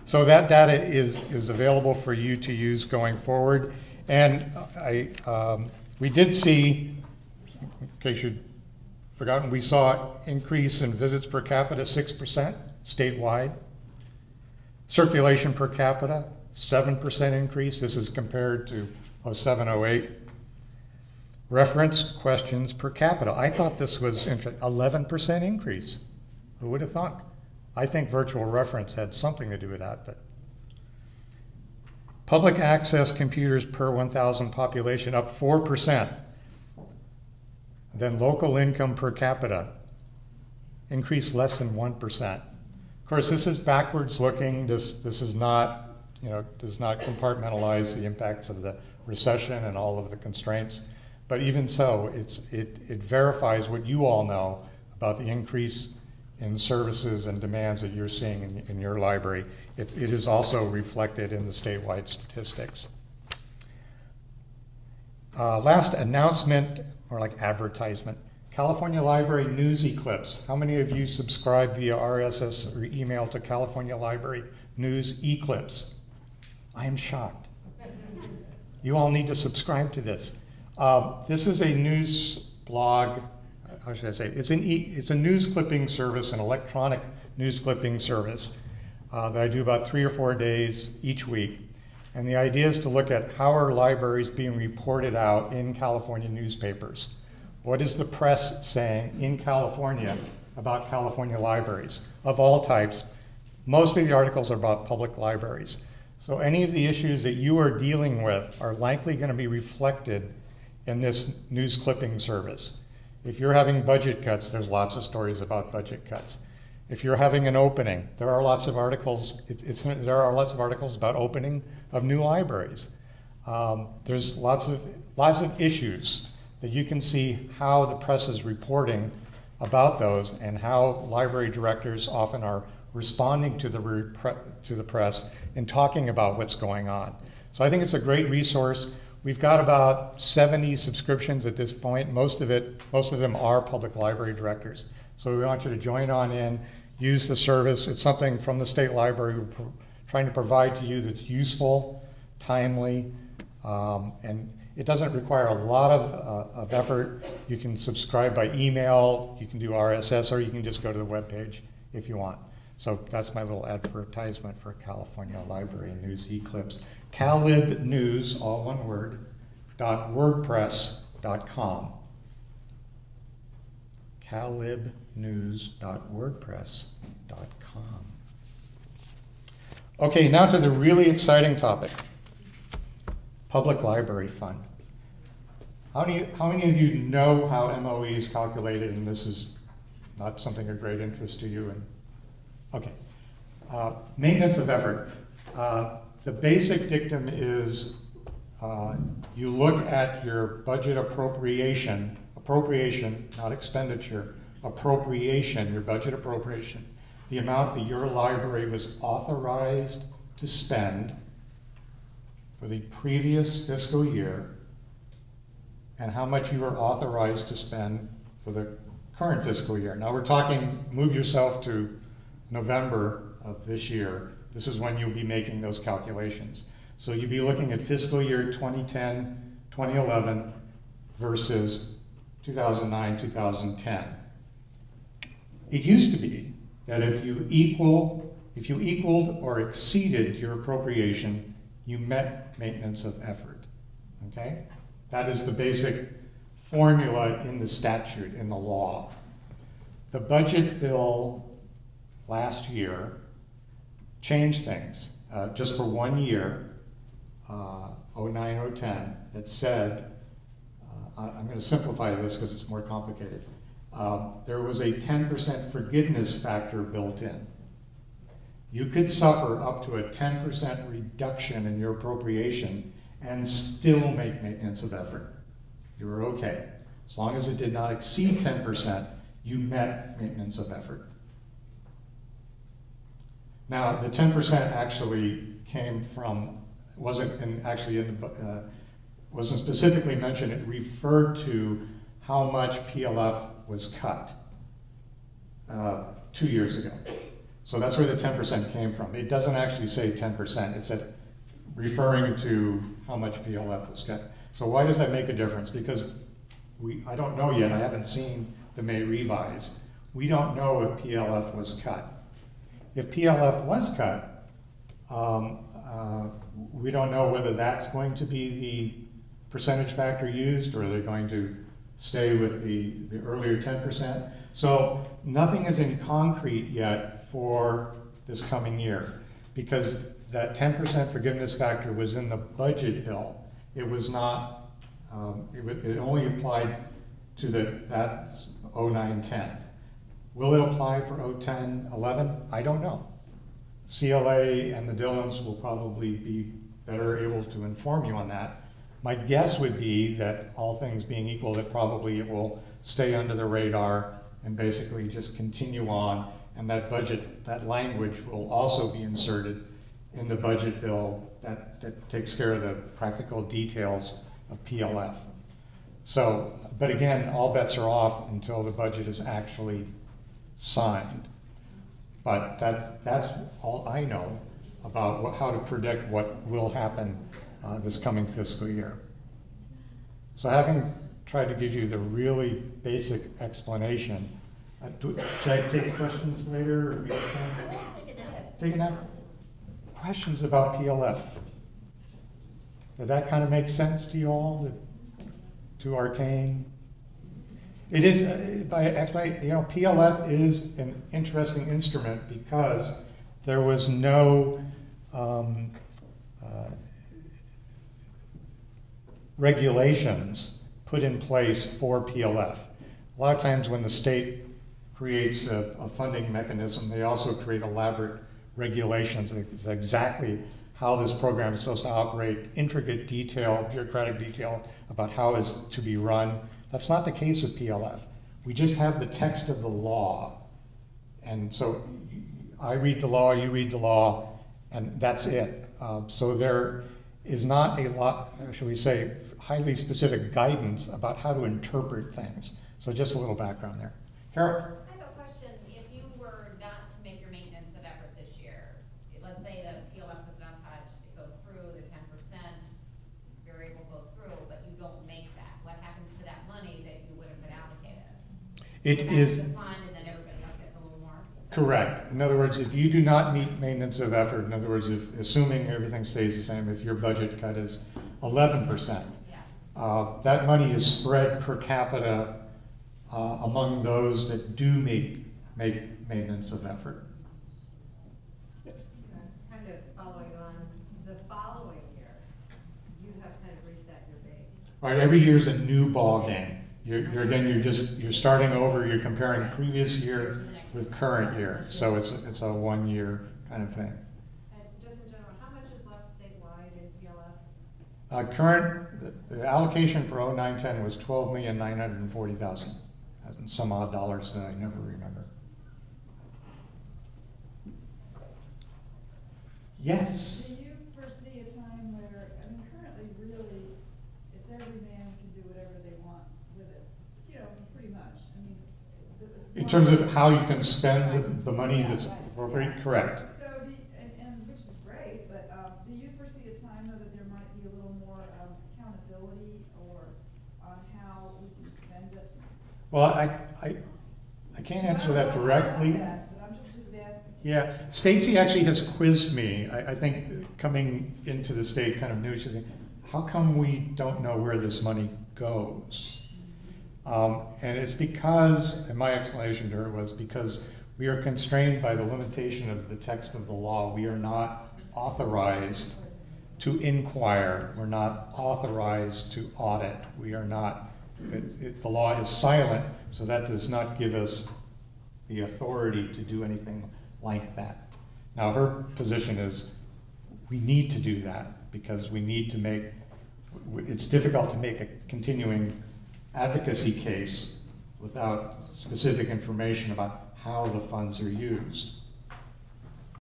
So that data is available for you to use going forward. And we did see, in case you'd forgotten, we saw increase in visits per capita 6% statewide. Circulation per capita, 7% increase. This is compared to 07, 08. Reference questions per capita. I thought this was 11% increase. Who would have thought? I think virtual reference had something to do with that. But public access computers per 1,000 population up 4%. Then local income per capita increased less than 1%. Of course, this is backwards looking. This is not, does not compartmentalize the impacts of the recession and all of the constraints. But even so, it verifies what you all know about the increase in services and demands that you're seeing in your library. It is also reflected in the statewide statistics. Last announcement, or like advertisement, California Library News Eclipse. How many of you subscribe via RSS or email to California Library News Eclipse? I am shocked. You all need to subscribe to this. This is a news blog, how should I say it? It's a news clipping service, an electronic news clipping service that I do about 3 or 4 days each week. And the idea is to look at how are libraries being reported out in California newspapers. What is the press saying in California about California libraries of all types? Most of the articles are about public libraries. So any of the issues that you are dealing with are likely going to be reflected in this news clipping service. If you're having budget cuts, there's lots of stories about budget cuts. If you're having an opening, there are lots of articles. There are lots of articles about opening of new libraries. There's lots of issues that you can see how the press is reporting about those and how library directors often are responding to the press and talking about what's going on. So I think it's a great resource. We've got about 70 subscriptions at this point. Most of them are public library directors. So we want you to join on in, use the service. It's something from the state library we're trying to provide to you that's useful, timely, and it doesn't require a lot of effort. You can subscribe by email, you can do RSS, or you can just go to the webpage if you want. So that's my little advertisement for California Library News Eclipse. Calib News, all one word, .wordpress.com. calibnews.wordpress.com. Okay, now to the really exciting topic, Public Library Fund. How many of you know how MOE is calculated, and this is not something of great interest to you? Okay, maintenance of effort. The basic dictum is you look at your budget appropriation, not expenditure, appropriation, your budget appropriation, the amount that your library was authorized to spend for the previous fiscal year, and how much you are authorized to spend for the current fiscal year. Now we're talking, move yourself to November of this year. This is when you'll be making those calculations. So you'll be looking at fiscal year 2010, 2011 versus 2009, 2010. It used to be that if you equaled or exceeded your appropriation, you met maintenance of effort, okay? That is the basic formula in the statute, in the law. The budget bill last year changed things just for 1 year, 09, 010, that said, I'm going to simplify this because it's more complicated. There was a 10% forgiveness factor built in. You could suffer up to a 10% reduction in your appropriation and still make maintenance of effort. You were okay. As long as it did not exceed 10%, you met maintenance of effort. Now, the 10% actually came from, wasn't specifically mentioned, it referred to how much PLF was cut 2 years ago. So that's where the 10% came from. It doesn't actually say 10%. It said referring to how much PLF was cut. So why does that make a difference? Because I don't know yet. I haven't seen the May revise. We don't know if PLF was cut. If PLF was cut, we don't know whether that's going to be the percentage factor used, or they're going to stay with the earlier 10%. So nothing is in concrete yet for this coming year, because that 10% forgiveness factor was in the budget bill. It was not, it only applied to that 09-10. Will it apply for 010-11? I don't know. CLA and the Dillons will probably be better able to inform you on that. My guess would be that, all things being equal, that probably it will stay under the radar and basically just continue on, and that budget, that language will also be inserted in the budget bill that takes care of the practical details of PLF. So, but again, all bets are off until the budget is actually signed. But that's all I know about how to predict what will happen this coming fiscal year. So having tried to give you the really basic explanation, should I take questions later? Or we have time? Take a nap. Questions about PLF? Did that kind of make sense to you all? Too arcane? It is, PLF is an interesting instrument because there was no regulations put in place for PLF. A lot of times when the state creates a funding mechanism, they also create elaborate regulations. It's exactly how this program is supposed to operate, intricate detail, bureaucratic detail about how it's to be run. That's not the case with PLF. We just have the text of the law. And so I read the law, you read the law, and that's it. So there is not a lot, shall we say, highly specific guidance about how to interpret things. So just a little background there. Carol? I have a question. If you were not to make your maintenance of effort this year, let's say the PLF was not touched, it goes through, the 10% variable goes through, but you don't make that. What happens to that money that you would have been allocated? It is the fund, and then everybody else gets a little more. correct. In other words, if you do not meet maintenance of effort, in other words, if assuming everything stays the same, if your budget cut is 11%, that money is spread per capita among those that do make maintenance of effort. Yes. Kind of following on, the following year, you have kind of reset your base. Right, every year's a new ball game. You're starting over. You're comparing previous year with current year. So it's a 1 year kind of thing. And just in general, how much is left statewide in PLF? The allocation for 09-10 was $12,940,000, and some odd dollars that I never remember. Yes? Do you foresee a time where, I mean, currently really, it's every man can do whatever they want with it, pretty much. I mean, In terms of how you can spend the money that's appropriate, correct. So, and which is great, but do you foresee a time though that there might be a little more accountability or on how we can spend it? Well, I can't answer that directly. But I'm just asking. Yeah, Stacy actually has quizzed me. I think coming into the state kind of new, she's saying, how come we don't know where this money goes? And it's because, and my explanation to her was because we are constrained by the limitation of the text of the law. We are not authorized to inquire. We're not authorized to audit. We are not, the law is silent, so that does not give us the authority to do anything like that. Now her position is we need to do that because we need to make, it's difficult to make a continuing advocacy case without specific information about how the funds are used.